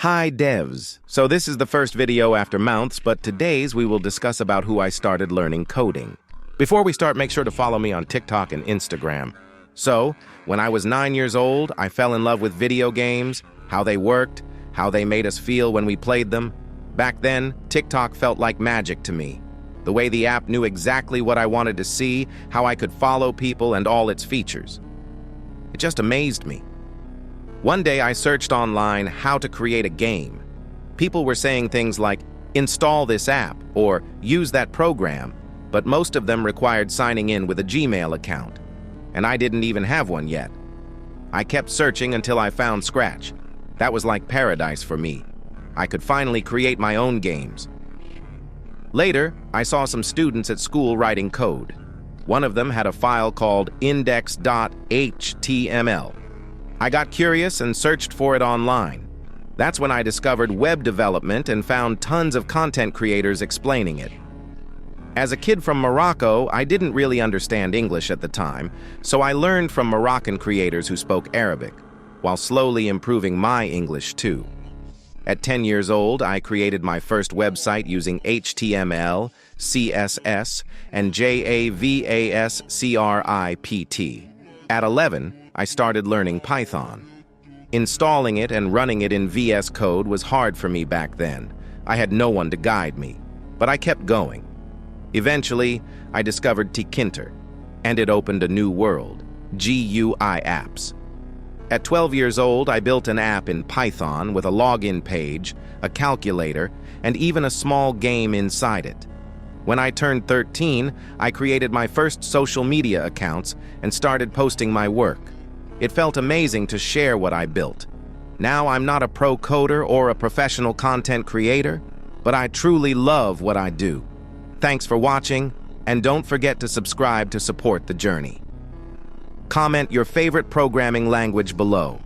Hi devs! So this is the first video after months, but today's we will discuss about who I started learning coding. Before we start, make sure to follow me on TikTok and Instagram. So, when I was 9 years old, I fell in love with video games, how they worked, how they made us feel when we played them. Back then, TikTok felt like magic to me. The way the app knew exactly what I wanted to see, how I could follow people, and all its features. It just amazed me. One day I searched online how to create a game. People were saying things like, install this app, or use that program, but most of them required signing in with a Gmail account, and I didn't even have one yet. I kept searching until I found Scratch. That was like paradise for me. I could finally create my own games. Later, I saw some students at school writing code. One of them had a file called index.html. I got curious and searched for it online. That's when I discovered web development and found tons of content creators explaining it. As a kid from Morocco, I didn't really understand English at the time, so I learned from Moroccan creators who spoke Arabic, while slowly improving my English too. At 10 years old, I created my first website using HTML, CSS, and JavaScript. At 11, I started learning Python. Installing it and running it in VS Code was hard for me back then. I had no one to guide me, but I kept going. Eventually, I discovered Tkinter, and it opened a new world, GUI apps. At 12 years old, I built an app in Python with a login page, a calculator, and even a small game inside it. When I turned 13, I created my first social media accounts and started posting my work. It felt amazing to share what I built. Now I'm not a pro coder or a professional content creator, but I truly love what I do. Thanks for watching, and don't forget to subscribe to support the journey. Comment your favorite programming language below.